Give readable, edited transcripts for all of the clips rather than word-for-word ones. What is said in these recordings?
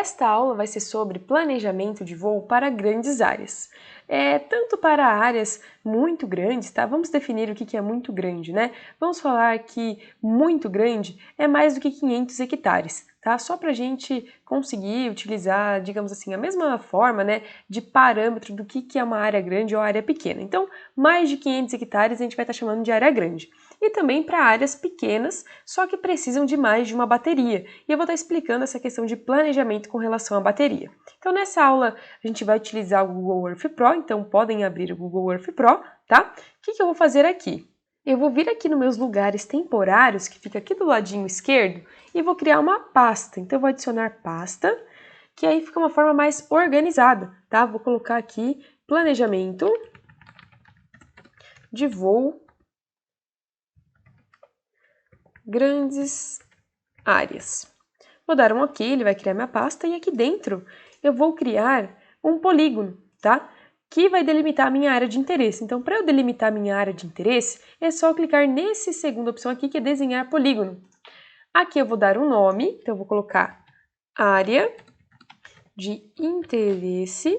Esta aula vai ser sobre planejamento de voo para grandes áreas. Tanto para áreas muito grandes, tá? Vamos definir o que é muito grande, né? Vamos falar que muito grande é mais do que 500 hectares, tá? Só para a gente conseguir utilizar, digamos assim, a mesma forma, né, de parâmetro do que é uma área grande ou área pequena. Então, mais de 500 hectares a gente vai estar chamando de área grande. E também para áreas pequenas, só que precisam de mais de uma bateria. E eu vou estar explicando essa questão de planejamento com relação à bateria. Então, nessa aula, a gente vai utilizar o Google Earth Pro, então podem abrir o Google Earth Pro, tá? O que eu vou fazer aqui? Eu vou vir aqui nos meus lugares temporários, que fica aqui do ladinho esquerdo, e vou criar uma pasta. Então, eu vou adicionar pasta, que aí fica uma forma mais organizada, tá? Vou colocar aqui planejamento de voo grandes áreas. Vou dar um OK, ele vai criar minha pasta e aqui dentro eu vou criar um polígono, tá? Que vai delimitar a minha área de interesse. Então, para eu delimitar a minha área de interesse, é só clicar nessa segunda opção aqui, que é desenhar polígono. Aqui eu vou dar um nome, então eu vou colocar área de interesse.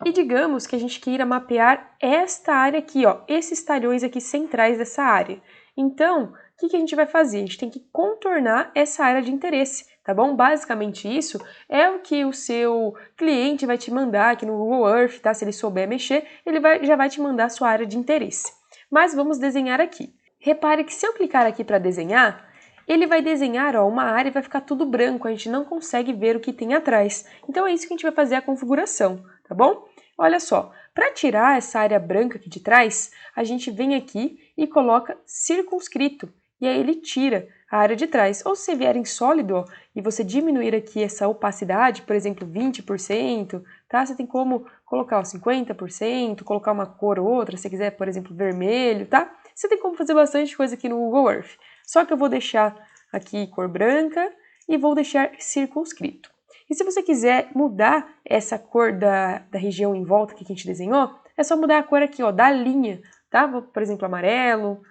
E digamos que a gente queira mapear esta área aqui, ó, esses talhões aqui centrais dessa área. Então, o que a gente vai fazer? A gente tem que contornar essa área de interesse, tá bom? Basicamente isso é o que o seu cliente vai te mandar aqui no Google Earth, tá? Se ele souber mexer, ele já vai te mandar a sua área de interesse. Mas vamos desenhar aqui. Repare que se eu clicar aqui para desenhar, ele vai desenhar, ó, uma área e vai ficar tudo branco, a gente não consegue ver o que tem atrás. Então é isso que a gente vai fazer a configuração, tá bom? Olha só, para tirar essa área branca aqui de trás, a gente vem aqui e coloca circunscrito, e aí ele tira a área de trás. Ou se vier em sólido, ó, e você diminuir aqui essa opacidade, por exemplo, 20%, tá? Você tem como colocar ó, 50%, colocar uma cor ou outra, se quiser, por exemplo, vermelho, tá? Você tem como fazer bastante coisa aqui no Google Earth. Só que eu vou deixar aqui cor branca e vou deixar circunscrito. E se você quiser mudar essa cor da região em volta que a gente desenhou, é só mudar a cor aqui, ó, da linha, tá? Por exemplo, amarelo.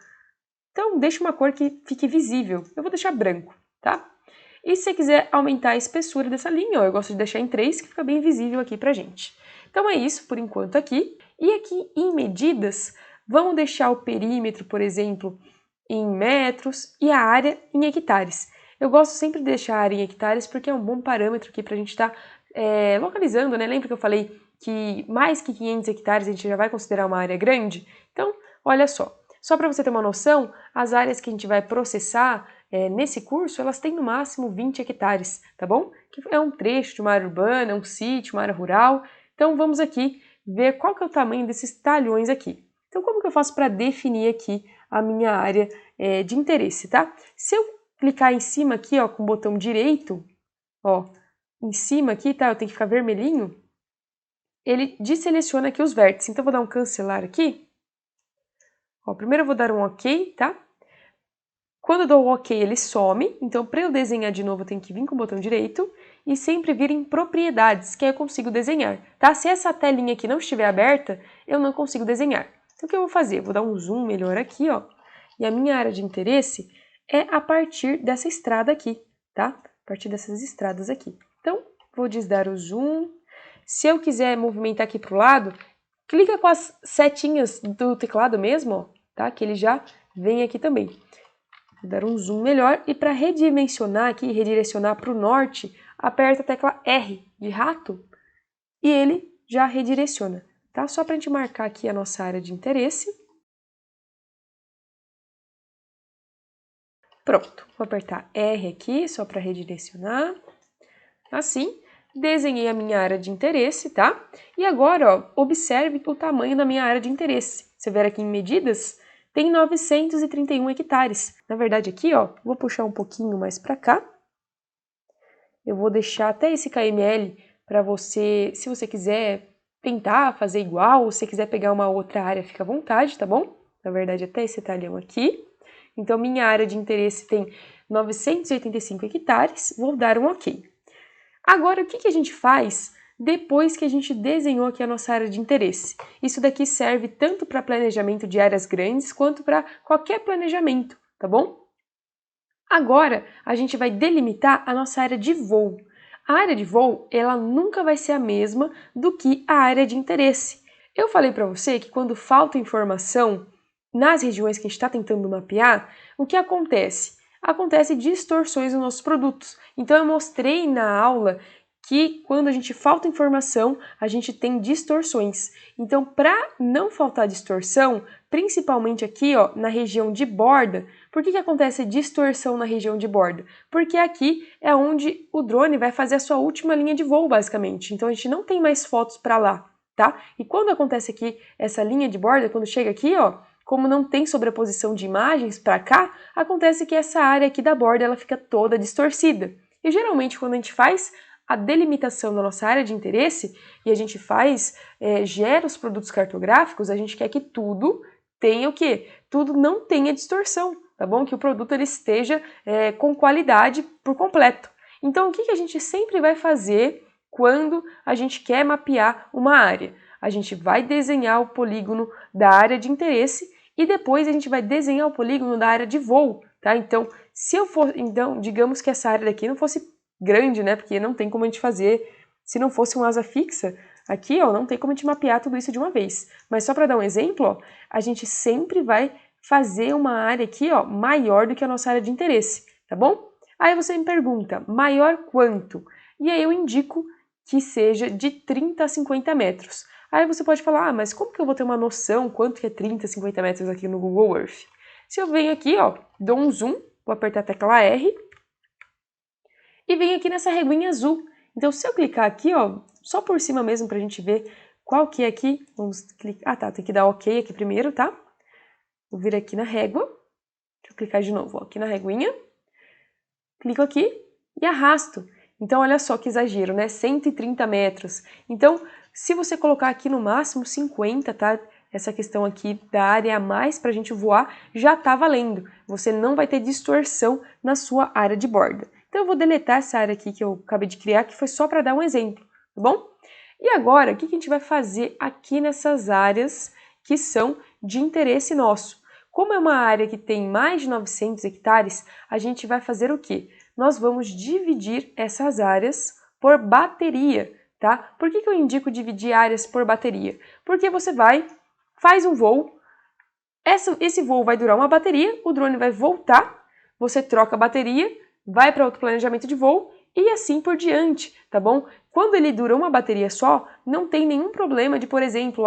Então, deixa uma cor que fique visível. Eu vou deixar branco, tá? E se você quiser aumentar a espessura dessa linha, ó, eu gosto de deixar em 3, que fica bem visível aqui pra gente. Então é isso por enquanto aqui. E aqui em medidas, vamos deixar o perímetro, por exemplo, em metros e a área em hectares. Eu gosto sempre de deixar a área em hectares porque é um bom parâmetro aqui para a gente estar localizando, né? Lembra que eu falei que mais que 500 hectares a gente já vai considerar uma área grande? Então, olha só para você ter uma noção, as áreas que a gente vai processar nesse curso, elas têm no máximo 20 hectares, tá bom? Que é um trecho de uma área urbana, um sítio, uma área rural. Então, vamos aqui ver qual que é o tamanho desses talhões aqui. Então, como que eu faço para definir aqui a minha área de interesse, tá? Se eu clicar em cima aqui, ó, com o botão direito, ó, em cima aqui, tá? Eu tenho que ficar vermelhinho. Ele deseleciona aqui os vértices. Então, eu vou dar um cancelar aqui. Ó, primeiro eu vou dar um OK, tá? Quando eu dou o OK, ele some. Então, para eu desenhar de novo, eu tenho que vir com o botão direito e sempre vir em propriedades, que aí eu consigo desenhar, tá? Se essa telinha aqui não estiver aberta, eu não consigo desenhar. Então, o que eu vou fazer? Eu vou dar um zoom melhor aqui, ó. E a minha área de interesse é a partir dessa estrada aqui, tá? A partir dessas estradas aqui. Então, vou desdar o zoom. Se eu quiser movimentar aqui para o lado, clica com as setinhas do teclado mesmo, ó, tá? Que ele já vem aqui também. Vou dar um zoom melhor e para redimensionar aqui, redirecionar para o norte, aperta a tecla R de rato e ele já redireciona, tá? Só para a gente marcar aqui a nossa área de interesse. Pronto, vou apertar R aqui só para redirecionar. Assim, desenhei a minha área de interesse, tá? E agora, ó, observe o tamanho da minha área de interesse. Você ver aqui em medidas, tem 931 hectares. Na verdade aqui, ó, vou puxar um pouquinho mais para cá. Eu vou deixar até esse KML para você, se você quiser tentar fazer igual, ou se quiser pegar uma outra área, fica à vontade, tá bom? Na verdade, até esse talhão aqui. Então, minha área de interesse tem 985 hectares, vou dar um OK. Agora, o que a gente faz depois que a gente desenhou aqui a nossa área de interesse? Isso daqui serve tanto para planejamento de áreas grandes, quanto para qualquer planejamento, tá bom? Agora, a gente vai delimitar a nossa área de voo. A área de voo, ela nunca vai ser a mesma do que a área de interesse. Eu falei para você que quando falta informação nas regiões que a gente está tentando mapear, o que acontece? Acontece distorções nos nossos produtos. Então eu mostrei na aula que quando a gente falta informação, a gente tem distorções. Então, para não faltar distorção, principalmente aqui ó, na região de borda, por que acontece distorção na região de borda? Porque aqui é onde o drone vai fazer a sua última linha de voo, basicamente. Então, a gente não tem mais fotos para lá, tá? E quando acontece aqui essa linha de borda, quando chega aqui, ó, como não tem sobreposição de imagens para cá, acontece que essa área aqui da borda ela fica toda distorcida. E geralmente, quando a gente faz a delimitação da nossa área de interesse e a gente gera os produtos cartográficos, a gente quer que tudo tenha o quê? Tudo não tenha distorção, tá bom? Que o produto ele esteja com qualidade por completo. Então, o que a gente sempre vai fazer quando a gente quer mapear uma área? A gente vai desenhar o polígono da área de interesse e depois a gente vai desenhar o polígono da área de voo, tá? Então, digamos que essa área daqui não fosse grande, né? Porque não tem como a gente fazer, se não fosse um asa fixa, aqui, ó, não tem como a gente mapear tudo isso de uma vez. Mas só para dar um exemplo, ó, a gente sempre vai fazer uma área aqui, ó, maior do que a nossa área de interesse, tá bom? Aí você me pergunta, maior quanto? E aí eu indico que seja de 30 a 50 metros. Aí você pode falar, ah, mas como que eu vou ter uma noção quanto que é 30 a 50 metros aqui no Google Earth? Se eu venho aqui, ó, dou um zoom, vou apertar a tecla R, e vem aqui nessa reguinha azul. Então, se eu clicar aqui, ó, só por cima mesmo pra gente ver qual que é aqui, vamos clicar, ah tá, tem que dar OK aqui primeiro, tá? Vou vir aqui na régua, deixa eu clicar de novo, ó, aqui na reguinha, clico aqui e arrasto. Então, olha só que exagero, né? 130 metros. Então, se você colocar aqui no máximo 50, tá? Essa questão aqui da área a mais pra gente voar já tá valendo. Você não vai ter distorção na sua área de borda. Então, eu vou deletar essa área aqui que eu acabei de criar, que foi só para dar um exemplo, tá bom? E agora, o que a gente vai fazer aqui nessas áreas que são de interesse nosso? Como é uma área que tem mais de 900 hectares, a gente vai fazer o quê? Nós vamos dividir essas áreas por bateria, tá? Por que eu indico dividir áreas por bateria? Porque você faz um voo, esse voo vai durar uma bateria, o drone vai voltar, você troca a bateria, vai para outro planejamento de voo e assim por diante, tá bom? Quando ele dura uma bateria só, não tem nenhum problema de, por exemplo,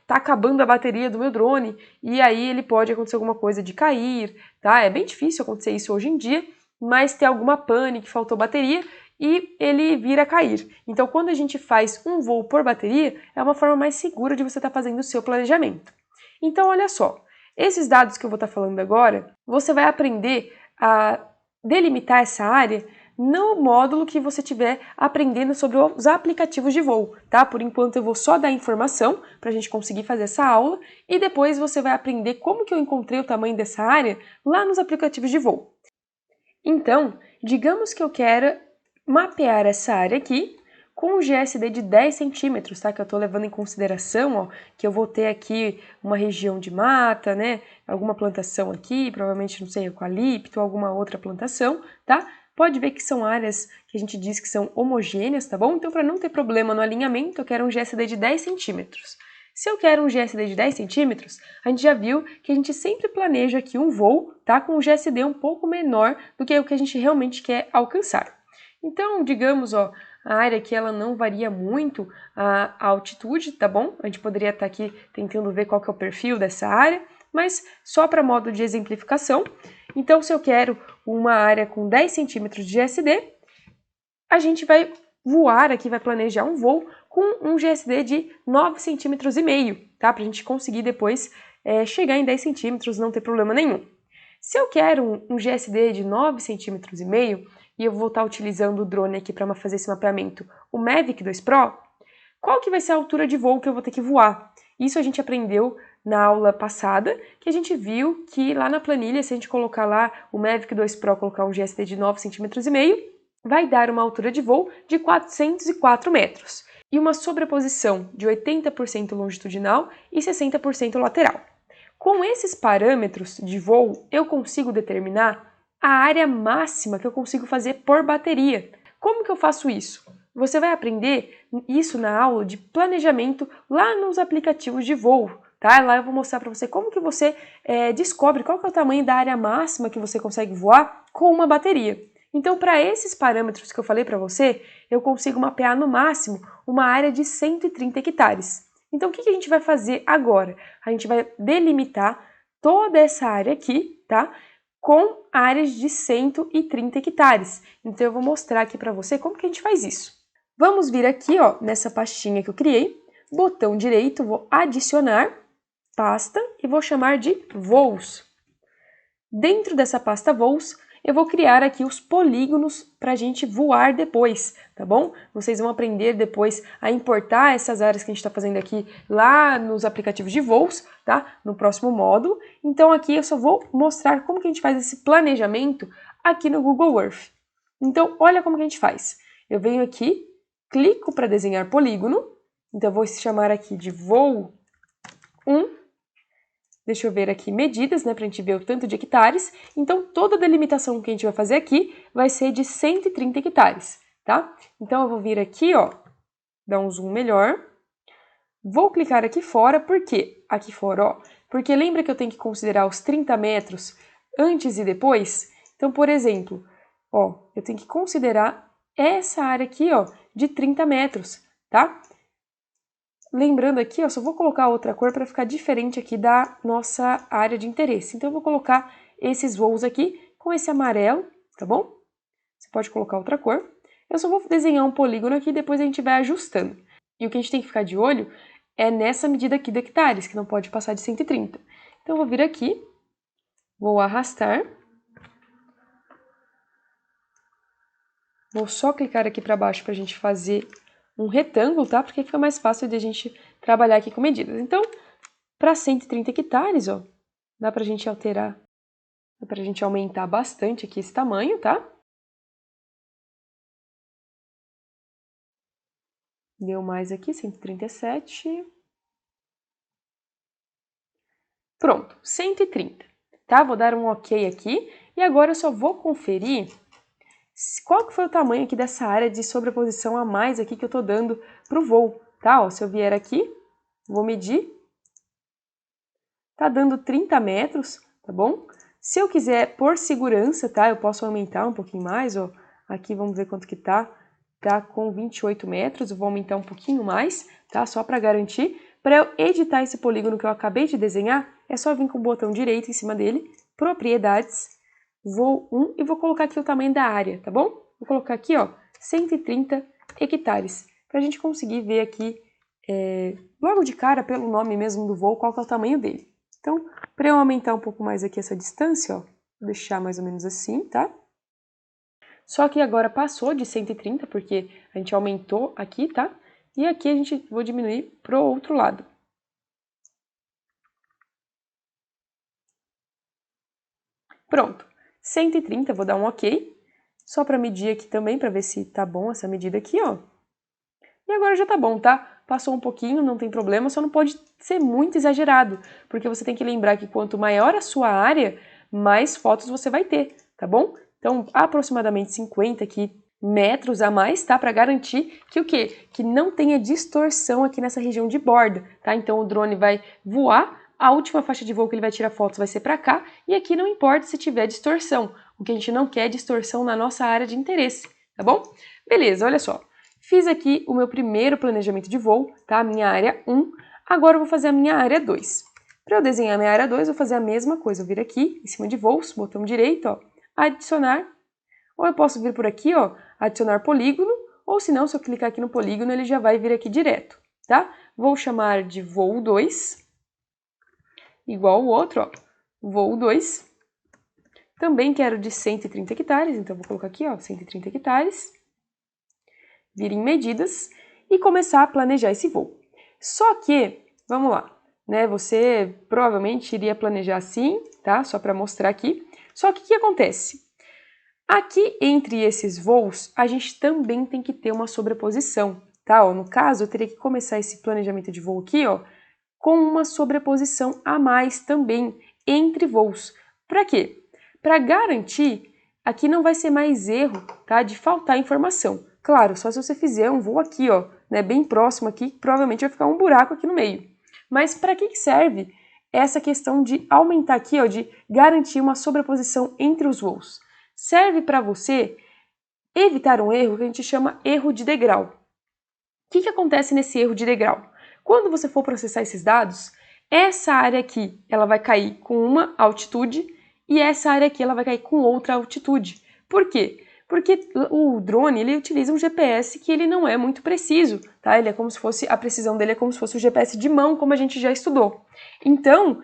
tá acabando a bateria do meu drone e aí ele pode acontecer alguma coisa de cair, tá? É bem difícil acontecer isso hoje em dia, mas ter alguma pane que faltou bateria e ele vir a cair. Então, quando a gente faz um voo por bateria, é uma forma mais segura de você estar fazendo o seu planejamento. Então, olha só, esses dados que eu vou estar falando agora, você vai aprender a delimitar essa área no módulo que você estiver aprendendo sobre os aplicativos de voo, tá? Por enquanto eu vou só dar informação para a gente conseguir fazer essa aula e depois você vai aprender como que eu encontrei o tamanho dessa área lá nos aplicativos de voo. Então, digamos que eu quero mapear essa área aqui com um GSD de 10 centímetros, tá? Que eu estou levando em consideração, ó, que eu vou ter aqui uma região de mata, né? Alguma plantação aqui, provavelmente, não sei, eucalipto, alguma outra plantação, tá? Pode ver que são áreas que a gente diz que são homogêneas, tá bom? Então, para não ter problema no alinhamento, eu quero um GSD de 10 centímetros. Se eu quero um GSD de 10 centímetros, a gente já viu que a gente sempre planeja aqui um voo, tá? Com um GSD um pouco menor do que o que a gente realmente quer alcançar. Então, digamos, ó, a área aqui ela não varia muito a altitude, tá bom? A gente poderia estar aqui tentando ver qual que é o perfil dessa área, mas só para modo de exemplificação. Então, se eu quero uma área com 10 centímetros de GSD, a gente vai voar aqui, vai planejar um voo com um GSD de 9,5 centímetros, tá? Para a gente conseguir depois chegar em 10 centímetros, não ter problema nenhum. Se eu quero um GSD de 9,5 centímetros, e eu vou estar utilizando o drone aqui para fazer esse mapeamento, o Mavic 2 Pro, qual que vai ser a altura de voo que eu vou ter que voar? Isso a gente aprendeu na aula passada, que a gente viu que lá na planilha, se a gente colocar lá o Mavic 2 Pro, colocar um GSD de 9,5 centímetros, vai dar uma altura de voo de 404 metros e uma sobreposição de 80% longitudinal e 60% lateral. Com esses parâmetros de voo, eu consigo determinar a área máxima que eu consigo fazer por bateria. Como que eu faço isso? Você vai aprender isso na aula de planejamento lá nos aplicativos de voo, tá? Lá eu vou mostrar para você como que você descobre qual que é o tamanho da área máxima que você consegue voar com uma bateria. Então, para esses parâmetros que eu falei para você, eu consigo mapear no máximo uma área de 130 hectares. Então, o que a gente vai fazer agora? A gente vai delimitar toda essa área aqui, tá? Com áreas de 130 hectares. Então, eu vou mostrar aqui para você como que a gente faz isso. Vamos vir aqui, ó, nessa pastinha que eu criei, botão direito, vou adicionar pasta e vou chamar de voos. Dentro dessa pasta voos, eu vou criar aqui os polígonos para a gente voar depois, tá bom? Vocês vão aprender depois a importar essas áreas que a gente está fazendo aqui lá nos aplicativos de voos, tá? No próximo módulo. Então aqui eu só vou mostrar como que a gente faz esse planejamento aqui no Google Earth. Então olha como que a gente faz. Eu venho aqui, clico para desenhar polígono, então eu vou chamar aqui de voo 1. Deixa eu ver aqui medidas, né, para a gente ver o tanto de hectares. Então, toda a delimitação que a gente vai fazer aqui vai ser de 130 hectares, tá? Então, eu vou vir aqui, ó, dar um zoom melhor. Vou clicar aqui fora, por quê? Aqui fora, ó, porque lembra que eu tenho que considerar os 30 metros antes e depois? Então, por exemplo, ó, eu tenho que considerar essa área aqui, ó, de 30 metros, tá? Lembrando aqui, ó, só vou colocar outra cor para ficar diferente aqui da nossa área de interesse. Então, eu vou colocar esses voos aqui com esse amarelo, tá bom? Você pode colocar outra cor. Eu só vou desenhar um polígono aqui e depois a gente vai ajustando. E o que a gente tem que ficar de olho é nessa medida aqui de hectares, que não pode passar de 130. Então, eu vou vir aqui, vou arrastar. Vou só clicar aqui para baixo para a gente fazer um retângulo, tá? Porque fica mais fácil de a gente trabalhar aqui com medidas. Então, para 130 hectares, ó, dá pra gente alterar, dá pra gente aumentar bastante aqui esse tamanho, tá? Deu mais aqui, 137. Pronto, 130, tá? Vou dar um OK aqui e agora eu só vou conferir qual que foi o tamanho aqui dessa área de sobreposição a mais aqui que eu tô dando pro voo, tá? Ó, se eu vier aqui, vou medir, tá dando 30 metros, tá bom? Se eu quiser, por segurança, tá? Eu posso aumentar um pouquinho mais, ó. Aqui vamos ver quanto que tá. Tá com 28 metros, eu vou aumentar um pouquinho mais, tá? Só para garantir. Para eu editar esse polígono que eu acabei de desenhar, é só vir com o botão direito em cima dele, propriedades, voo 1 e vou colocar aqui o tamanho da área, tá bom? Vou colocar aqui, ó, 130 hectares, para a gente conseguir ver aqui, logo de cara, pelo nome mesmo do voo, qual que é o tamanho dele. Então, para eu aumentar um pouco mais aqui essa distância, ó, vou deixar mais ou menos assim, tá? Só que agora passou de 130, porque a gente aumentou aqui, tá? E aqui a gente vou diminuir pro outro lado. Pronto, 130, vou dar um OK. Só para medir aqui também, para ver se tá bom essa medida aqui, ó. E agora já tá bom, tá? Passou um pouquinho, não tem problema, só não pode ser muito exagerado, porque você tem que lembrar que quanto maior a sua área, mais fotos você vai ter, tá bom? Então, aproximadamente 50 aqui metros a mais, tá? Para garantir que o quê? Que não tenha distorção aqui nessa região de borda, tá? Então, o drone vai voar, a última faixa de voo que ele vai tirar fotos vai ser para cá, e aqui não importa se tiver distorção. O que a gente não quer é distorção na nossa área de interesse, tá bom? Beleza, olha só. Fiz aqui o meu primeiro planejamento de voo, tá? A minha área 1. Agora eu vou fazer a minha área 2. Para eu desenhar a minha área 2, eu vou fazer a mesma coisa. Eu vir aqui, em cima de voos, botão direito, ó, adicionar. Ou eu posso vir por aqui, ó, adicionar polígono. Ou se não, se eu clicar aqui no polígono, ele já vai vir aqui direto, tá? Vou chamar de voo 2. Igual o outro, ó, voo 2. Também quero de 130 hectares, então vou colocar aqui, ó, 130 hectares. Vir em medidas e começar a planejar esse voo. Só que, vamos lá, né? Você provavelmente iria planejar assim, tá? Só para mostrar aqui. Só que o que acontece? Aqui entre esses voos, a gente também tem que ter uma sobreposição, tá? Ó, no caso, eu teria que começar esse planejamento de voo aqui, ó, com uma sobreposição a mais também entre voos. Para quê? Para garantir aqui não vai ser mais erro, tá, de faltar informação. Claro, só se você fizer um voo aqui, ó, né, bem próximo aqui, provavelmente vai ficar um buraco aqui no meio. Mas para que serve essa questão de aumentar aqui, ó, de garantir uma sobreposição entre os voos? Serve para você evitar um erro que a gente chama erro de degrau. O que acontece nesse erro de degrau? Quando você for processar esses dados, essa área aqui ela vai cair com uma altitude e essa área aqui ela vai cair com outra altitude. Por quê? Porque o drone ele utiliza um GPS que ele não é muito preciso, tá? Ele é como se fosse, a precisão dele é como se fosse o GPS de mão, como a gente já estudou. Então,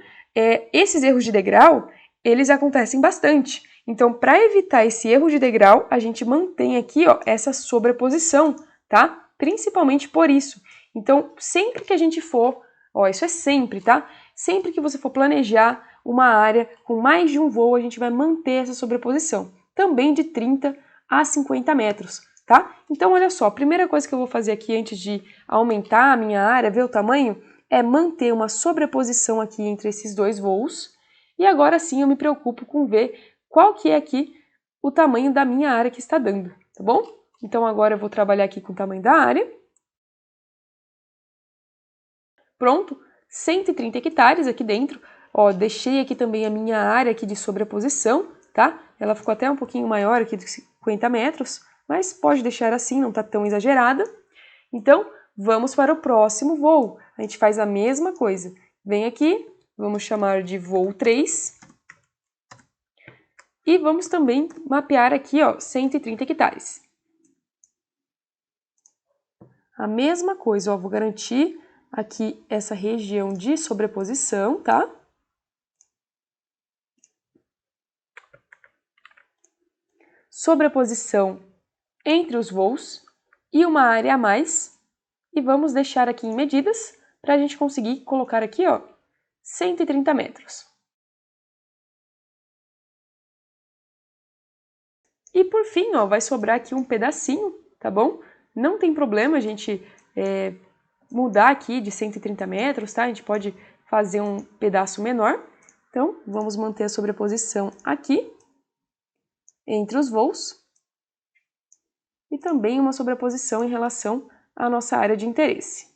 esses erros de degrau, eles acontecem bastante. Então, para evitar esse erro de degrau, a gente mantém aqui, ó, essa sobreposição, tá? Principalmente por isso. Então, sempre que a gente for, ó, isso é sempre, tá? Sempre que você for planejar uma área com mais de um voo, a gente vai manter essa sobreposição. Também de 30 a 50 metros, tá? Então, olha só, a primeira coisa que eu vou fazer aqui antes de aumentar a minha área, ver o tamanho, é manter uma sobreposição aqui entre esses dois voos. E agora sim eu me preocupo com ver qual que é aqui o tamanho da minha área que está dando, tá bom? Então agora eu vou trabalhar aqui com o tamanho da área. Pronto, 130 hectares aqui dentro. Ó, deixei aqui também a minha área aqui de sobreposição, tá? Ela ficou até um pouquinho maior aqui de 50 metros, mas pode deixar assim, não tá tão exagerada. Então, vamos para o próximo voo. A gente faz a mesma coisa. Vem aqui, vamos chamar de voo 3. E vamos também mapear aqui, ó, 130 hectares. A mesma coisa, ó, vou garantir aqui essa região de sobreposição, tá? Sobreposição entre os voos e uma área a mais. E vamos deixar aqui em medidas para a gente conseguir colocar aqui, ó, 130 metros. E por fim, ó, vai sobrar aqui um pedacinho, tá bom? Não tem problema a gente mudar aqui de 130 metros, tá? A gente pode fazer um pedaço menor. Então, vamos manter a sobreposição aqui, entre os voos. E também uma sobreposição em relação à nossa área de interesse.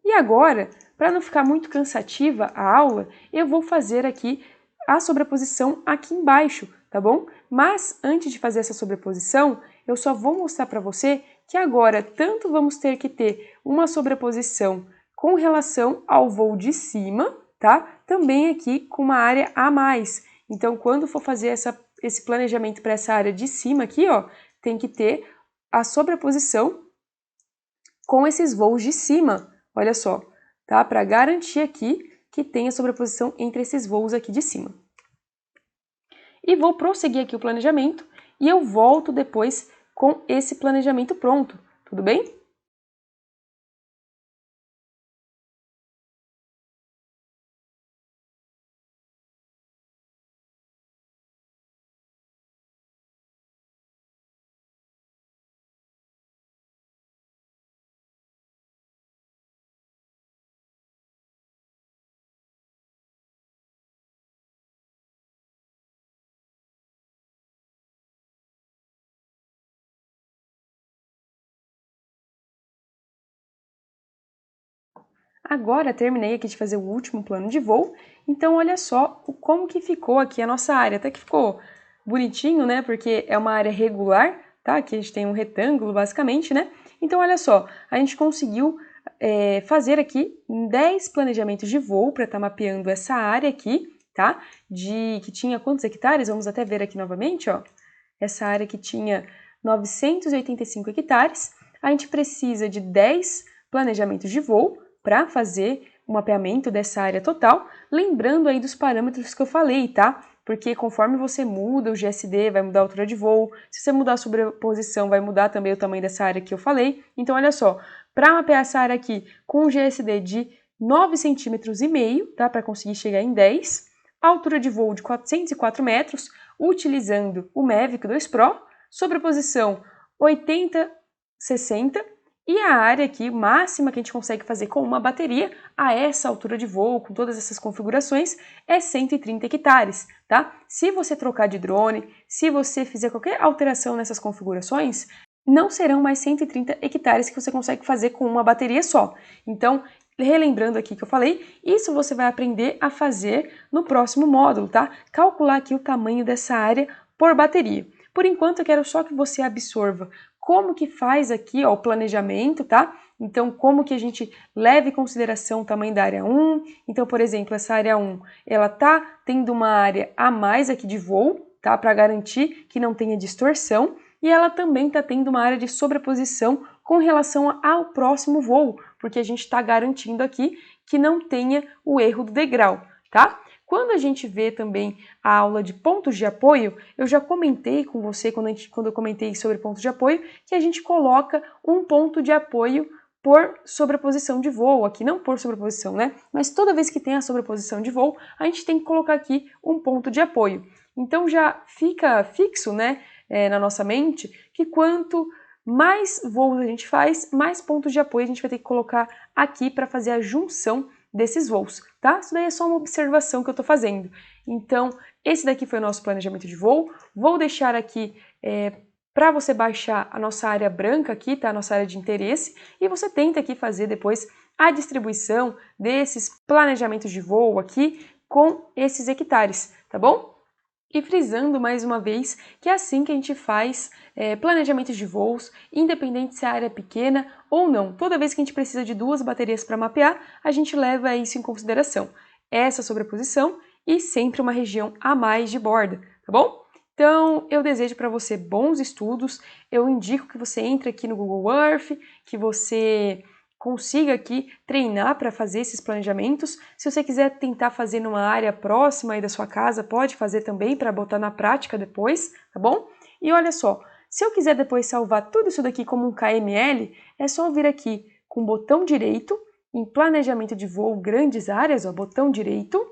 E agora, para não ficar muito cansativa a aula, eu vou fazer aqui a sobreposição aqui embaixo, tá bom? Mas antes de fazer essa sobreposição, eu só vou mostrar para você que agora tanto vamos ter que ter uma sobreposição com relação ao voo de cima, tá? Também aqui com uma área a mais. Então, quando for fazer esse planejamento para essa área de cima aqui, ó, tem que ter a sobreposição com esses voos de cima. Olha só, tá? Para garantir aqui que tem a sobreposição entre esses voos aqui de cima. E vou prosseguir aqui o planejamento e eu volto depois com esse planejamento pronto, tudo bem? Agora terminei aqui de fazer o último plano de voo, então olha só como que ficou aqui a nossa área. Até que ficou bonitinho, né? Porque é uma área regular, tá? Aqui a gente tem um retângulo basicamente, né? Então olha só, a gente conseguiu fazer aqui 10 planejamentos de voo para estar mapeando essa área aqui, tá? Que tinha quantos hectares? Vamos até ver aqui novamente, ó. Essa área que tinha 985 hectares. A gente precisa de 10 planejamentos de voo para fazer o mapeamento dessa área total, lembrando aí dos parâmetros que eu falei, tá? Porque conforme você muda o GSD, vai mudar a altura de voo, se você mudar a sobreposição, vai mudar também o tamanho dessa área que eu falei. Então, olha só, para mapear essa área aqui com um GSD de 9,5 cm, tá? Para conseguir chegar em 10, altura de voo de 404 metros, utilizando o Mavic 2 Pro, sobreposição 80-60 E a área aqui máxima que a gente consegue fazer com uma bateria a essa altura de voo, com todas essas configurações, é 130 hectares, tá? Se você trocar de drone, se você fizer qualquer alteração nessas configurações, não serão mais 130 hectares que você consegue fazer com uma bateria só. Então, relembrando aqui que eu falei, isso você vai aprender a fazer no próximo módulo, tá? Calcular aqui o tamanho dessa área por bateria. Por enquanto, eu quero só que você absorva como que faz aqui, ó, o planejamento, tá? Então, como que a gente leva em consideração o tamanho da área 1. Então, por exemplo, essa área 1, ela tá tendo uma área a mais aqui de voo, tá? Para garantir que não tenha distorção. E ela também está tendo uma área de sobreposição com relação ao próximo voo, porque a gente está garantindo aqui que não tenha o erro do degrau, tá? Quando a gente vê também a aula de pontos de apoio, eu já comentei com você, quando eu comentei sobre pontos de apoio, que a gente coloca um ponto de apoio por sobreposição de voo, aqui não por sobreposição, né? Mas toda vez que tem a sobreposição de voo, a gente tem que colocar aqui um ponto de apoio. Então já fica fixo, né, na nossa mente, que quanto mais voos a gente faz, mais pontos de apoio a gente vai ter que colocar aqui para fazer a junção desses voos, tá? Isso daí é só uma observação que eu tô fazendo. Então, esse daqui foi o nosso planejamento de voo. Vou deixar aqui para você baixar a nossa área branca aqui, tá? A nossa área de interesse, e você tenta aqui fazer depois a distribuição desses planejamentos de voo aqui com esses hectares, tá bom? E frisando mais uma vez que é assim que a gente faz planejamentos de voos, independente se a área é pequena ou não. Toda vez que a gente precisa de 2 baterias para mapear, a gente leva isso em consideração. Essa sobreposição e sempre uma região a mais de borda, tá bom? Então, eu desejo para você bons estudos, eu indico que você entre aqui no Google Earth, que você consiga aqui treinar para fazer esses planejamentos. Se você quiser tentar fazer numa área próxima aí da sua casa, pode fazer também para botar na prática depois, tá bom? E olha só, se eu quiser depois salvar tudo isso daqui como um KML, é só vir aqui com o botão direito, em planejamento de voo grandes áreas, ó, botão direito,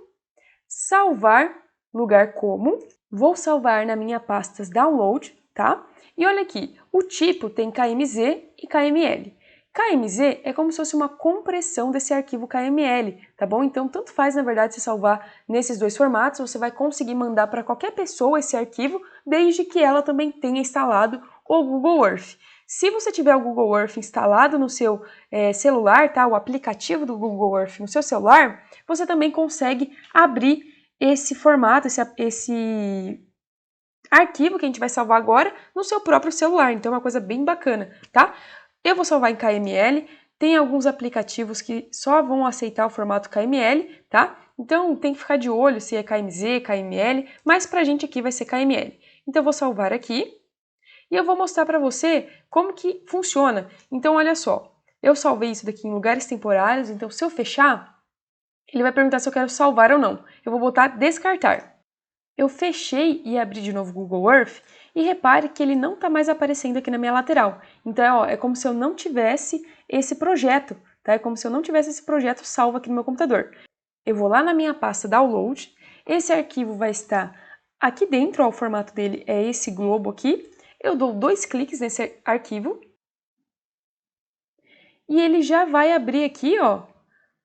salvar lugar como, vou salvar na minha pastas download, tá? E olha aqui, o tipo tem KMZ e KML. KMZ é como se fosse uma compressão desse arquivo KML, tá bom? Então, tanto faz, na verdade, se salvar nesses 2 formatos, você vai conseguir mandar para qualquer pessoa esse arquivo, desde que ela também tenha instalado o Google Earth. Se você tiver o Google Earth instalado no seu celular, tá? O aplicativo do Google Earth no seu celular, você também consegue abrir esse formato, esse arquivo que a gente vai salvar agora no seu próprio celular. Então, é uma coisa bem bacana, tá? Eu vou salvar em KML, tem alguns aplicativos que só vão aceitar o formato KML, tá? Então tem que ficar de olho se é KMZ, KML, mas pra gente aqui vai ser KML. Então eu vou salvar aqui e eu vou mostrar pra você como que funciona. Então olha só, eu salvei isso daqui em lugares temporários, então se eu fechar, ele vai perguntar se eu quero salvar ou não. Eu vou botar descartar. Eu fechei e abri de novo o Google Earth e repare que ele não está mais aparecendo aqui na minha lateral. Então, ó, é como se eu não tivesse esse projeto, tá? É como se eu não tivesse esse projeto salvo aqui no meu computador. Eu vou lá na minha pasta download, esse arquivo vai estar aqui dentro, ó, o formato dele é esse globo aqui. Eu dou 2 cliques nesse arquivo e ele já vai abrir aqui, ó,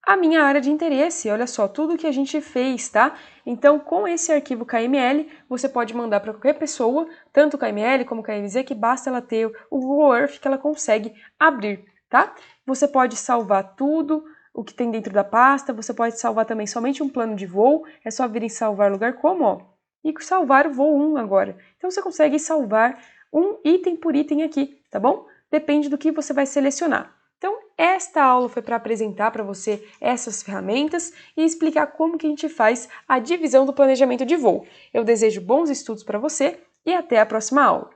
a minha área de interesse. Olha só, tudo que a gente fez, tá? Então, com esse arquivo KML, você pode mandar para qualquer pessoa, tanto KML como KMZ, que basta ela ter o Google Earth que ela consegue abrir, tá? Você pode salvar tudo o que tem dentro da pasta, você pode salvar também somente um plano de voo, é só vir em salvar lugar como, ó, e salvar o voo 1 agora. Então, você consegue salvar um item por item aqui, tá bom? Depende do que você vai selecionar. Então, esta aula foi para apresentar para você essas ferramentas e explicar como que a gente faz a divisão do planejamento de voo. Eu desejo bons estudos para você e até a próxima aula!